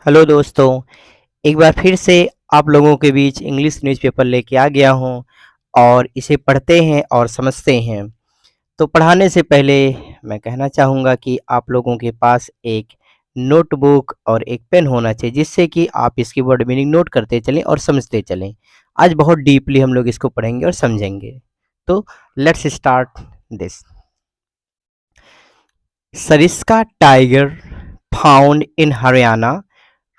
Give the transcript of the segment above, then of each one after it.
Hello दोस्तों, एक बार फिर से आप लोगों के बीच इंग्लिश न्यूज़पेपर लेके आ गया हूँ और इसे पढ़ते हैं और समझते हैं। तो पढ़ाने से पहले मैं कहना चाहूँगा कि आप लोगों के पास एक नोटबुक और एक पेन होना चाहिए, जिससे कि आप इसकी वर्ड मीनिंग नोट करते चलें और समझते चलें। आज बहुत डीपली हम लोग इसको पढ़ेंगे और समझेंगे। तो let's start this. Sariska tiger found in Haryana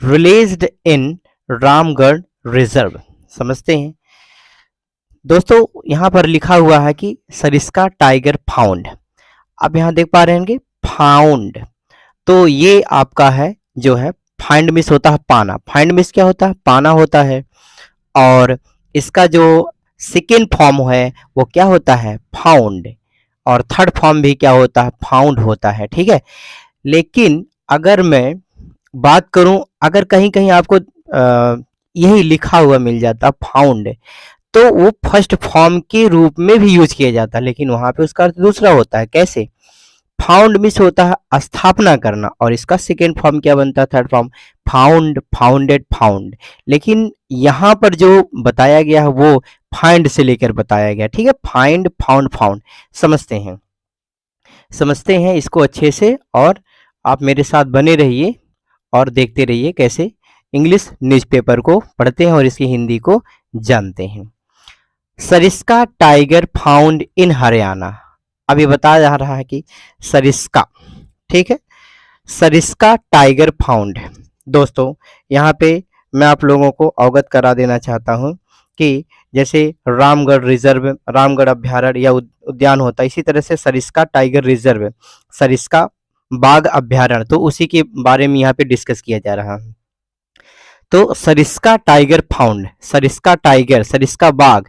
released in Ramgarh reserve. समझते हैं दोस्तों, यहाँ पर लिखा हुआ है कि सरिस्का टाइगर फाउंड। आप यहाँ देख पा रहे हैं फाउंड, तो ये आपका है जो है फाइंड मिस होता है पाना। फाइंड मिस क्या होता है? पाना होता है। और इसका जो सेकेंड फॉर्म है वो क्या होता है? फाउंड। और थर्ड फॉर्म भी क्या होता है? फाउंड होता है। ठीक है, लेकिन अगर मैं बात करूं, अगर कहीं कहीं आपको यही लिखा हुआ मिल जाता फाउंड, तो वो फर्स्ट फॉर्म के रूप में भी यूज किया जाता है, लेकिन वहां पे उसका अर्थ दूसरा होता है। कैसे? फाउंड मिस होता है स्थापना करना, और इसका सेकेंड फॉर्म क्या बनता है? Third form found, founded, found. लेकिन यहाँ पर जो बताया गया है वो फाइंड से लेकर बताया गया। ठीक है, फाइंड, फाउंड, फाउंड। समझते हैं इसको अच्छे से, और आप मेरे साथ बने रहिए और देखते रहिए कैसे इंग्लिश न्यूज़पेपर को पढ़ते हैं और इसकी हिंदी को जानते हैं। Sariska tiger found in Haryana. अभी बताया जा रहा है कि सरिस्का, ठीक है, सरिस्का टाइगर फाउंड। दोस्तों, यहाँ पे मैं आप लोगों को अवगत करा देना चाहता हूँ कि जैसे रामगढ़ रिजर्व, रामगढ़ अभ्यारण्य या उद्यान होता है, इसी तरह से सरिस्का टाइगर रिजर्व, सरिस्का बाघ अभ्यारण्य, तो उसी के बारे में यहाँ पे डिस्कस किया जा रहा है। तो Sariska tiger found, Sariska tiger, Sariska बाघ,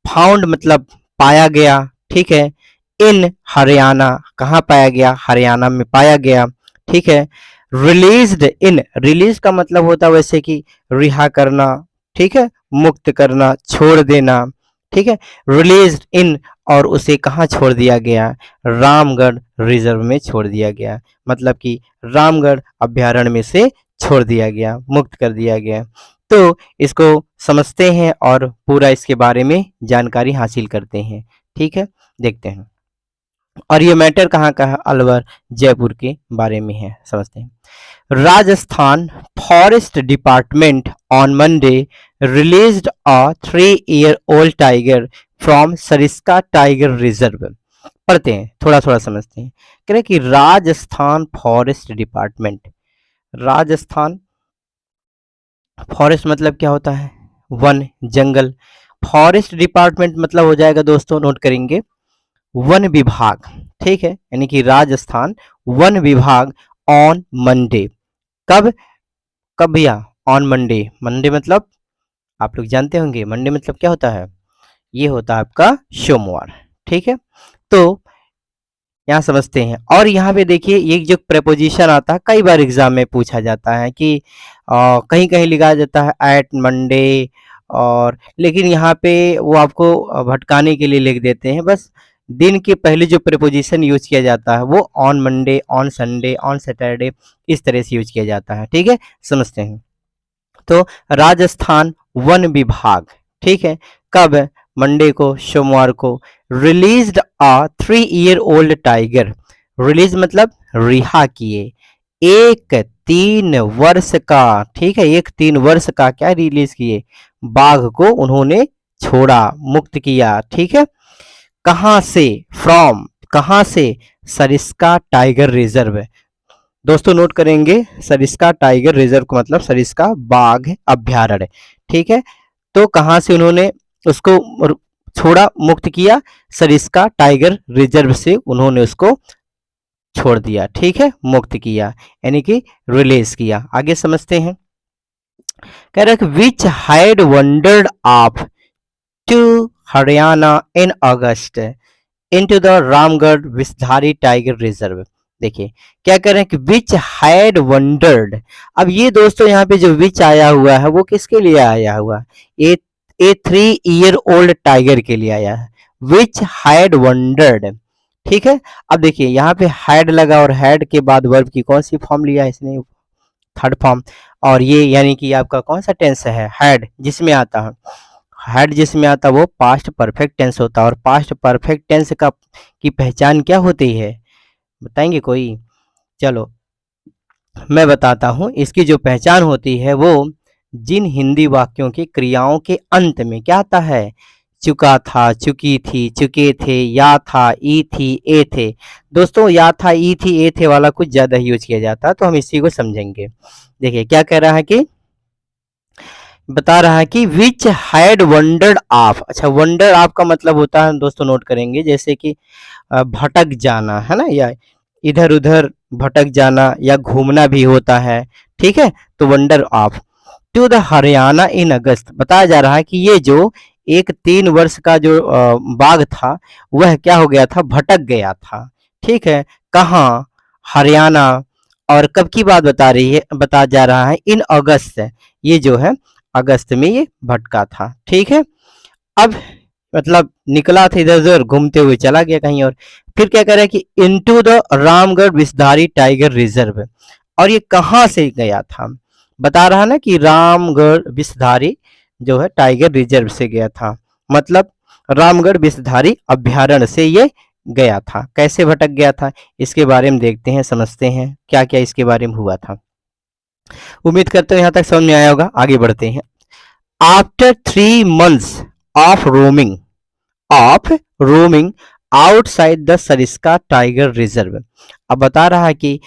फाउंड मतलब पाया गया। ठीक है, इन हरियाणा, कहाँ पाया गया? हरियाणा में पाया गया। ठीक है, रिलीज्ड इन, रिलीज का मतलब होता है वैसे कि रिहा करना, ठीक है, मुक्त करना, छोड़ देना। ठीक है, रिलीज्ड इन, और उसे कहाँ छोड़ दिया गया? रामगढ़ रिजर्व में छोड़ दिया गया, मतलब कि रामगढ़ अभ्यारण्य में से छोड़ दिया गया, मुक्त कर दिया गया। तो इसको समझते हैं और पूरा इसके बारे में जानकारी हासिल करते हैं। ठीक है, देखते हैं। और ये मैटर कहाँ का है? अलवर, जयपुर के बारे में है। समझते हैं। Rajasthan forest department on Monday released a 3-year old tiger from Sariska tiger reserve. पढ़ते हैं, थोड़ा थोड़ा समझते हैं। कह रहे कि Rajasthan forest department, Rajasthan forest मतलब क्या होता है? वन, जंगल। फॉरेस्ट डिपार्टमेंट मतलब हो जाएगा दोस्तों, नोट करेंगे, वन विभाग। ठीक है, यानी कि राजस्थान वन विभाग ऑन मंडे, कब? कब भैया? On Monday. मंडे मतलब आप लोग जानते होंगे, मंडे मतलब क्या होता है? ये होता है आपका सोमवार। ठीक है, तो यहाँ समझते हैं। और यहाँ पे देखिए, ये जो प्रेपोजिशन आता है कई बार एग्जाम में पूछा जाता है कि कहीं कहीं लिखा जाता है एट मंडे, और लेकिन यहाँ पे वो आपको भटकाने के लिए लिख देते हैं। बस दिन के पहले जो प्रेपोजिशन यूज किया जाता है वो on Monday, on Sunday, on Saturday, इस तरह से यूज किया जाता है। ठीक है, समझते हैं। तो राजस्थान वन विभाग, ठीक है, कब? मंडे को, सोमवार को। Released a 3-year old tiger, release मतलब रिहा किए, एक 3 वर्ष का, ठीक है, एक 3 वर्ष का क्या रिलीज किए? बाघ को उन्होंने छोड़ा, मुक्त किया। ठीक है, कहां से? फ्रॉम, कहां से? Sariska tiger reserve. दोस्तों नोट करेंगे, सरिस्का टाइगर रिजर्व का मतलब सरिस्का बाघ अभ्यारण्य। ठीक है, तो कहां से उन्होंने उसको छोड़ा, मुक्त किया? सरिस्का टाइगर रिजर्व से उन्होंने उसको छोड़ दिया। ठीक है, मुक्त किया, यानी कि रिलीज किया। आगे समझते हैं। कह रहा है which had wandered up to Haryana in August into the Ramgarh Vishdhari tiger reserve. देखिए क्या कह रहे हैं कि विच हैड वंडर्ड। अब ये दोस्तों यहाँ पे जो विच आया हुआ है वो किसके लिए आया हुआ है? ए 3-year old टाइगर के लिए आया है, विच हैड वंडर्ड। ठीक है, अब देखिए यहाँ पे हैड लगा और हैड के बाद वर्ब की कौन सी फॉर्म लिया है इसने? Third form. और ये यानी कि आपका कौन सा टेंस है, हैड जिसमें आता है, हैड जिसमें आता है वो पास्ट परफेक्ट टेंस होता है। और पास्ट परफेक्ट टेंस का की पहचान क्या होती है, बताएंगे कोई? चलो मैं बताता हूँ। इसकी जो पहचान होती है वो जिन हिंदी वाक्यों की क्रियाओं के अंत में क्या आता है, चुका था, चुकी थी, चुके थे, या था, ई थी, ए थे। दोस्तों या था, ई थी, ए थे वाला कुछ ज्यादा ही यूज किया जाता है, तो हम इसी को समझेंगे। देखिए क्या कह रहा है कि बता रहा है कि विच हैड वंडर्ड ऑफ। अच्छा, वंडर ऑफ का मतलब होता है दोस्तों, नोट करेंगे, जैसे कि भटक जाना है ना, या इधर उधर भटक जाना, या घूमना भी होता है। ठीक है, तो wonder of to the Haryana in August. बताया जा रहा है कि ये जो एक 3 वर्ष का जो बाघ था वह क्या हो गया था, भटक गया था। ठीक है, कहाँ, हरियाणा। और कब की बात बता रही है, बता जा रहा है इन अगस्त, ये जो है अगस्त में ये भटका था। ठीक है, अब मतलब निकला था इधर उधर घूमते हुए, चला गया कहीं और। फिर क्या कह रहा है कि into the Ramgarh Vishdhari tiger reserve. और ये कहाँ से गया था, बता रहा ना कि रामगढ़ विषधारी जो है टाइगर रिजर्व से गया था, मतलब रामगढ़ विषधारी अभ्यारण्य से ये गया था। कैसे भटक गया था, इसके बारे में देखते हैं, समझते हैं क्या क्या इसके बारे में हुआ था। उम्मीद करते हैं यहाँ तक समझ में आया होगा, आगे बढ़ते हैं। After 3 months of roaming outside the Sariska tiger reserve. अब बता रहा है कि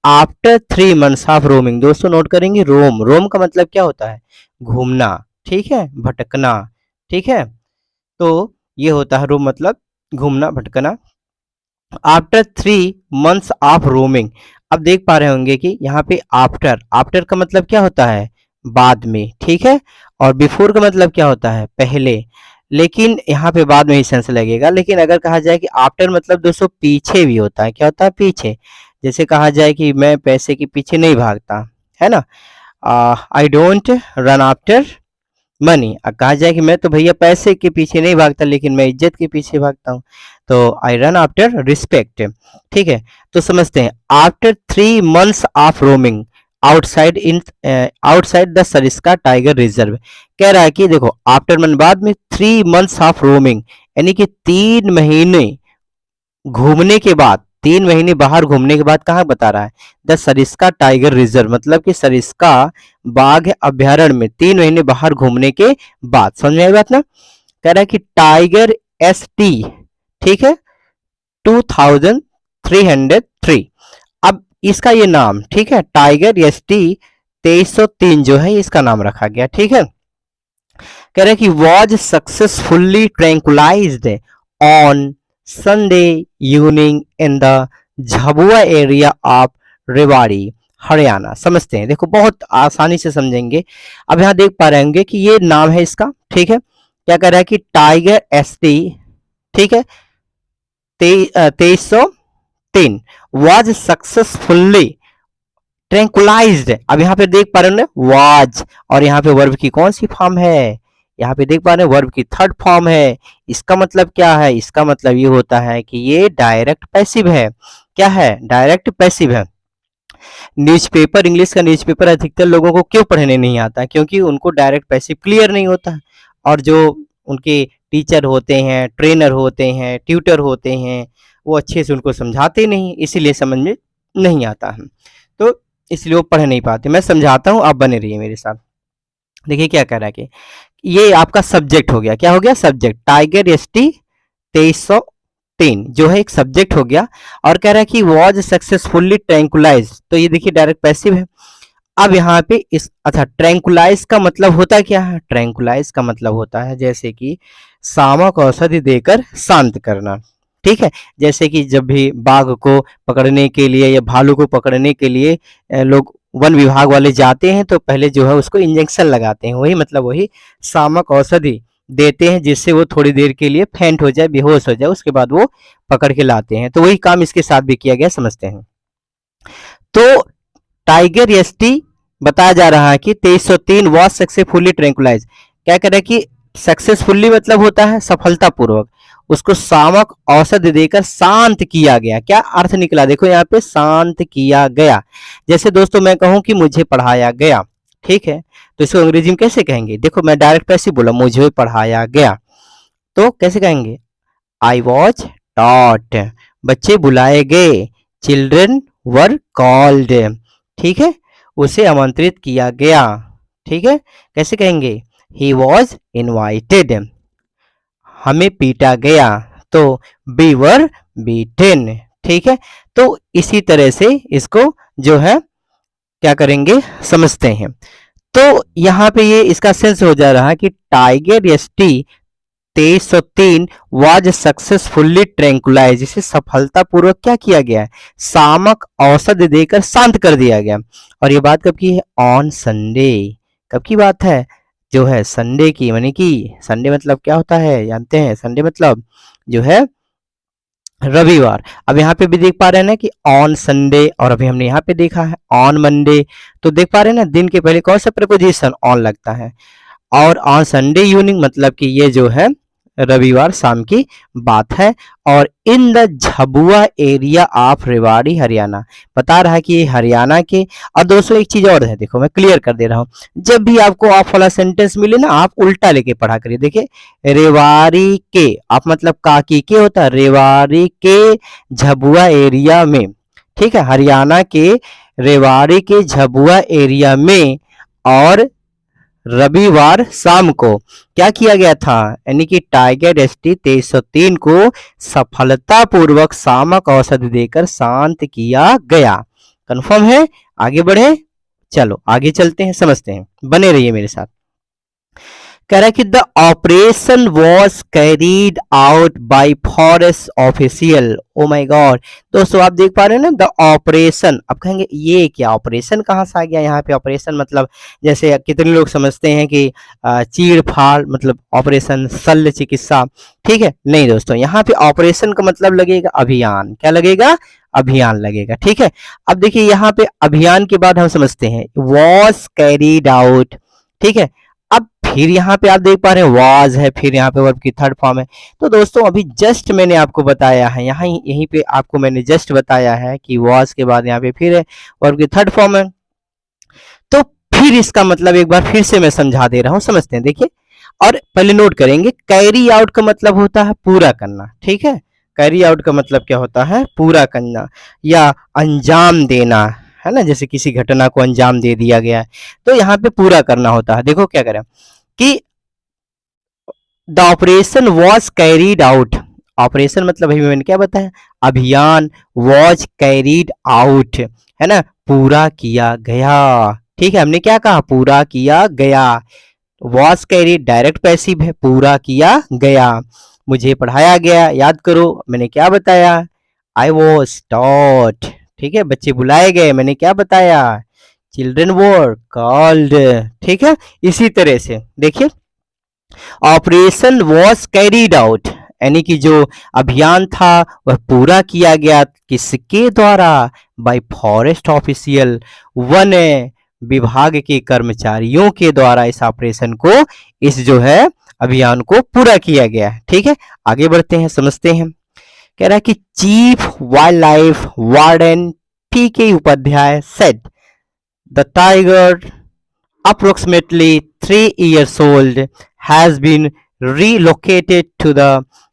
आफ्टर 3 months ऑफ रोमिंग, दोस्तों नोट करेंगे, रोम, रोम का मतलब क्या होता है, घूमना। ठीक है, भटकना। ठीक है, तो ये होता है रोम, मतलब घूमना, भटकना। After 3 months of roaming. अब देख पा रहे होंगे कि यहाँ पे आफ्टर, आफ्टर का मतलब क्या होता है, बाद में। ठीक है, और बिफोर का मतलब क्या होता है, पहले। लेकिन यहाँ पे बाद में ही सेंस लगेगा। लेकिन अगर कहा जाए कि आफ्टर मतलब दोस्तों पीछे भी होता है, क्या होता है, पीछे। जैसे कहा जाए कि मैं पैसे के पीछे नहीं भागता, है ना, I don't run after money. कहा जाए कि मैं तो भैया पैसे के पीछे नहीं भागता, लेकिन मैं इज्जत के पीछे भागता हूँ, तो आई रन आफ्टर रिस्पेक्ट। ठीक है, तो समझते हैं। After 3 months of roaming outside the Sariska tiger reserve. कह रहा है कि देखो आफ्टर मन बाद में, 3 months ऑफ रोमिंग यानी कि 3 महीने घूमने के बाद, 3 महीने बाहर घूमने के बाद कहाँ बता रहा है, द सरिस्का टाइगर रिजर्व, मतलब कि सरिस्का बाघ अभ्यारण्य में 3 महीने बाहर घूमने के बाद। समझ में आई बात ना। कह रहा है कि टाइगर ST, ठीक है, 2303। अब इसका ये नाम, ठीक है, टाइगर ST 2303 जो है इसका नाम रखा गया। ठीक है, कह रहे कि was successfully tranquillised on Sunday evening in the Jhabua area of Rewari Haryana. समझते हैं, देखो बहुत आसानी से समझेंगे। अब यहाँ देख पा रहे होंगे कि ये नाम है इसका। ठीक है, क्या कह रहा है कि टाइगर ST, ठीक है, 2303 वॉज सक्सेसफुली ट्रैंकुलाइज्ड। अब यहाँ पे देख पा रहे हो वाज, और यहाँ पे वर्ब की कौन सी फॉर्म है, यहाँ पे देख पा रहे हैं वर्ब की थर्ड फॉर्म है। इसका मतलब क्या है, इसका मतलब ये होता है कि ये डायरेक्ट पैसिव है। क्या है, डायरेक्ट पैसिव है। न्यूज़पेपर, इंग्लिश का न्यूज़पेपर अधिकतर लोगों को क्यों पढ़ने नहीं आता, क्योंकि उनको डायरेक्ट पैसिव क्लियर नहीं होता है। और जो उनके टीचर होते हैं, ट्रेनर होते हैं, ट्यूटर होते हैं, वो अच्छे से उनको समझाते नहीं, इसीलिए समझ में नहीं आता है, तो इसलिए वो पढ़ नहीं पाते। मैं समझाता हूँ, आप बने रहिए मेरे साथ। देखिए क्या कह रहा है कि ये आपका सब्जेक्ट हो गया, क्या हो गया, सब्जेक्ट। टाइगर ST 2303 जो है एक सब्जेक्ट हो गया। और कह रहा है कि वॉज सक्सेसफुली ट्रैंकुलाइज, तो ये देखिए डायरेक्ट पैसिव है। अब यहाँ पे इस, अच्छा, ट्रैंकुलाइज का मतलब होता क्या है, ट्रैंकुलाइज का मतलब होता है जैसे कि सामक औषधि देकर शांत करना। ठीक है, जैसे कि जब भी बाघ को पकड़ने के लिए या भालू को पकड़ने के लिए लोग वन विभाग वाले जाते हैं, तो पहले जो है उसको इंजेक्शन लगाते हैं, वही मतलब वही सामक औषधि देते हैं, जिससे वो थोड़ी देर के लिए फेंट हो जाए, बेहोश हो जाए, उसके बाद वो पकड़ के लाते हैं। तो वही काम इसके साथ भी किया गया, समझते हैं। तो टाइगर ST बताया जा रहा है कि 2303 वॉज सक्सेसफुली ट्रैंकुलाइज। क्या कह रहा है कि सक्सेसफुली मतलब होता है सफलतापूर्वक, उसको सामक औषधि देकर शांत किया गया। क्या अर्थ निकला, देखो यहाँ पे शांत किया गया। जैसे दोस्तों मैं कहूँ कि मुझे पढ़ाया गया, ठीक है, तो इसको अंग्रेजी में कैसे कहेंगे, देखो मैं डायरेक्ट कैसे बोला, मुझे पढ़ाया गया, तो कैसे कहेंगे, आई वॉज टॉट, बच्चे बुलाए गए, चिल्ड्रन वर कॉल्ड, ठीक है, उसे आमंत्रित किया गया, ठीक है, कैसे कहेंगे, ही वॉज इनवाइटेड, हमें पीटा गया, तो वी वर बीटेन, ठीक है। तो इसी तरह से इसको जो है क्या करेंगे, समझते हैं। तो यहाँ पे ये इसका सेंस हो जा रहा है कि tiger ST 2303 was successfully tranquillise, इसे सफलतापूर्वक क्या किया गया है, शामक औषधि देकर शांत कर दिया गया। और ये बात कब की है, ऑन संडे, कब की बात है, जो है संडे की, माने कि संडे मतलब क्या होता है जानते हैं, संडे मतलब जो है रविवार। अब यहाँ पे भी देख पा रहे हैं ना कि ऑन संडे, और अभी हमने यहाँ पे देखा है ऑन मंडे, तो देख पा रहे हैं ना दिन के पहले कौन सा प्रपोजिशन ऑन लगता है, और ऑन संडे इवनिंग मतलब कि ये जो है रविवार शाम की बात है। और in the Jhabua area of Rewari Haryana, बता रहा है कि ये हरियाणा के। और दोस्तों एक चीज और है, देखो मैं क्लियर कर दे रहा हूँ, जब भी आपको ऑफ वाला सेंटेंस मिले ना, आप उल्टा लेके पढ़ा करिए। देखिए रेवाड़ी के, आप मतलब काकी के होता है, रेवाड़ी के झबुआ एरिया में, ठीक है, हरियाणा के रेवाड़ी के झबुआ एरिया में, और रविवार शाम को क्या किया गया था, यानी कि टाइगर एसटी 2303 को सफलतापूर्वक शामक औषधि देकर शांत किया गया। कंफर्म है, आगे बढ़े, चलो आगे चलते हैं, समझते हैं, बने रहिए मेरे साथ। कह रहा है कि the operation was carried out by forest official, oh my God. दोस्तों आप देख पा रहे हैं ना, द ऑपरेशन, अब कहेंगे ये क्या ऑपरेशन कहाँ से आ गया यहाँ पे, ऑपरेशन मतलब जैसे कितने लोग समझते हैं कि चीड़ फाड़ मतलब ऑपरेशन शल्य चिकित्सा, ठीक है, नहीं दोस्तों, यहाँ पे ऑपरेशन का मतलब लगेगा अभियान, क्या लगेगा, अभियान लगेगा, ठीक है। अब देखिए यहाँ पे अभियान के बाद हम समझते हैं वॉज कैरीड आउट, ठीक है। अब फिर यहाँ पे आप देख पा रहे हैं वाज है, फिर यहाँ पे वर्ब की थर्ड फॉर्म है। तो दोस्तों अभी जस्ट मैंने आपको बताया है, यहाँ यहीं पे आपको मैंने जस्ट बताया है कि वाज के बाद यहाँ पे फिर है वर्ब की थर्ड फॉर्म है। तो फिर इसका मतलब एक बार फिर से मैं समझा दे रहा हूँ, समझते हैं, देखिए। और पहले नोट करेंगे, कैरी आउट का मतलब होता है पूरा करना, ठीक है, कैरी आउट का मतलब क्या होता है, पूरा करना या अंजाम देना, है ना, जैसे किसी घटना को अंजाम दे दिया गया है, तो यहाँ पे पूरा करना होता है। देखो क्या करें कि the operation was carried out, operation मतलब अभी मैंने क्या बताया, अभियान, वॉज कैरीड आउट, है ना, पूरा किया गया, ठीक है, हमने क्या कहा, पूरा किया गया। वॉज कैरीड डायरेक्ट पैसिव है, पूरा किया गया। मुझे पढ़ाया गया, याद करो मैंने क्या बताया, आई वॉज टॉट, ठीक है, बच्चे बुलाए गए, मैंने क्या बताया, चिल्ड्रन वर कॉल्ड, ठीक है। इसी तरह से देखिए ऑपरेशन वॉज कैरीड आउट, यानी कि जो अभियान था वह पूरा किया गया, किसके द्वारा, बाय फॉरेस्ट ऑफिशियल, वन विभाग के कर्मचारियों के द्वारा इस ऑपरेशन को, इस जो है अभियान को पूरा किया गया है, ठीक है। आगे बढ़ते हैं, समझते हैं। कह रहा है कि chief wildlife warden PK Upadhyay said the tiger approximately 3 years old has been relocated to the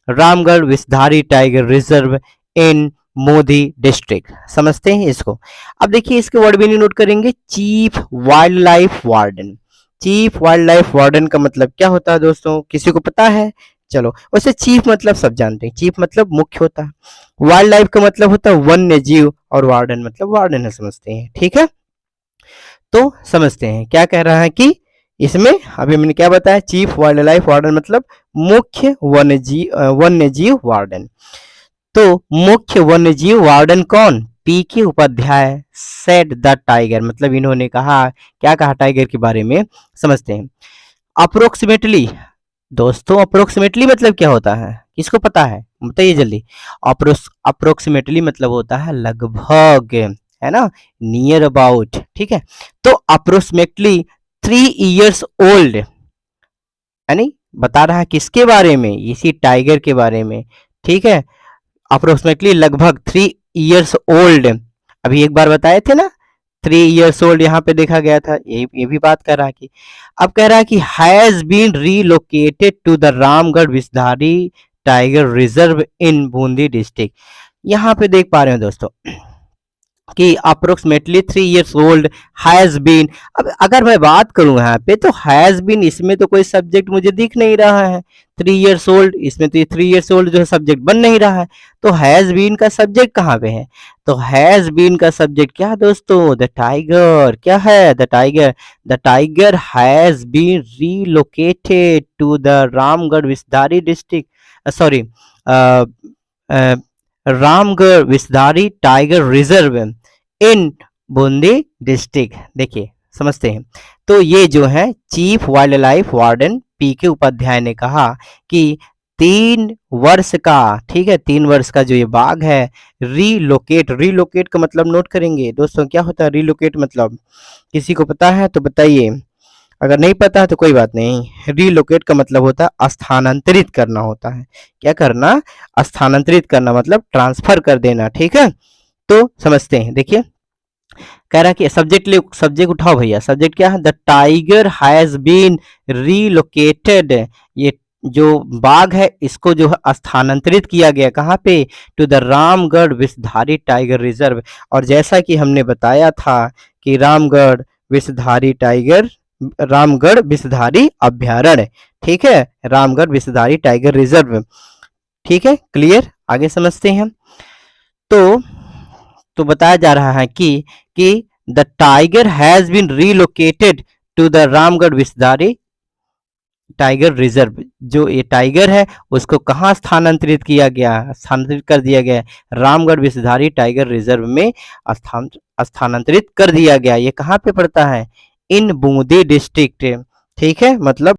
Ramgarh Visdhari Tiger Reserve in Modi district, समझते हैं इसको। अब देखिए इसके वर्ड भी नहीं नोट करेंगे, chief wildlife warden, chief wildlife warden का मतलब क्या होता है दोस्तों, किसी को पता है, चलो वैसे चीफ मतलब सब जानते हैं, चीफ मतलब मुख्य होता है, वाइल्ड लाइफ का मतलब होता है वन्य जीव, और वार्डन मतलब वार्डन है, समझते हैं, ठीक है। तो समझते हैं क्या कह रहा है कि इसमें अभी मैंने क्या बताया, चीफ वाइल्ड लाइफ वार्डन मतलब मुख्य वन्य जीव वार्डन। तो मुख्य वन्य जीव वार्डन कौन, पी के उपाध्याय सेड द टाइगर, मतलब इन्होंने कहा, क्या कहा टाइगर के बारे में, समझते हैं। अप्रोक्सीमेटली, दोस्तों अप्रोक्सीमेटली मतलब क्या होता है, किसको पता है बताइए जल्दी। अप्रोक्सीमेटली मतलब होता है लगभग, है ना, नियर अबाउट, ठीक है। तो अप्रोक्सीमेटली 3 years ओल्ड, यानी बता रहा है किसके बारे में, इसी टाइगर के बारे में, ठीक है। अप्रोक्सीमेटली लगभग 3 इयर्स ओल्ड, अभी एक बार बताए थे ना 3 इयर्स ओल्ड यहाँ पे देखा गया था, ये भी बात कर रहा है कि अब कह रहा है कि has been relocated to the Ramgarh Vishdhari tiger reserve in Bundi district. यहाँ पे देख पा रहे हो दोस्तों कि approximately 3 years old has been. अब अगर मैं बात करूं यहाँ पे तो हैज बीन, इसमें तो कोई सब्जेक्ट मुझे दिख नहीं रहा है। 3 इयर्स ओल्ड, इसमें तो 3 इयर्स ओल्ड जो है सब्जेक्ट बन नहीं रहा है, तो हैज बीन का सब्जेक्ट कहाँ पे है? तो हैज बीन का सब्जेक्ट क्या है दोस्तों? The tiger. क्या है? The tiger. The tiger has been relocated to the Ramgarh Vishdhari district, sorry Ramgarh Vishdhari tiger reserve in Bundi district. देखिए समझते हैं। तो ये जो है chief wildlife warden PK Upadhyay ने कहा कि 3 वर्ष का, ठीक है, 3 वर्ष का जो ये बाघ है रीलोकेट, रीलोकेट का मतलब नोट करेंगे दोस्तों, क्या होता है रीलोकेट मतलब? किसी को पता है तो बताइए, अगर नहीं पता है तो कोई बात नहीं। रीलोकेट का मतलब होता है स्थानांतरित करना होता है। क्या करना? स्थानांतरित करना, मतलब ट्रांसफर कर देना, ठीक है। तो समझते हैं। देखिए कह रहा है कि सब्जेक्ट उठाओ भैया। सब्जेक्ट क्या है? The tiger has been relocated. ये जो बाघ है इसको जो है स्थानांतरित किया गया, कहाँ पे? To the Ramgarh Vishdhari tiger reserve. और जैसा कि हमने बताया था कि रामगढ़ विषधारी अभ्यारण्य, ठीक है, रामगढ़ विषधारी टाइगर रिजर्व, ठीक है। क्लियर? आगे समझते हैं। तो बताया जा रहा है कि the tiger has been relocated to the Ramgarh Vishdhari tiger reserve. जो ये टाइगर है उसको कहाँ स्थानांतरित किया गया? स्थानांतरित कर दिया गया, रामगढ़ विषधारी टाइगर रिजर्व में स्थानांतरित कर दिया गया। ये कहाँ पे पड़ता है? इन बूंदी डिस्ट्रिक्ट, ठीक है, मतलब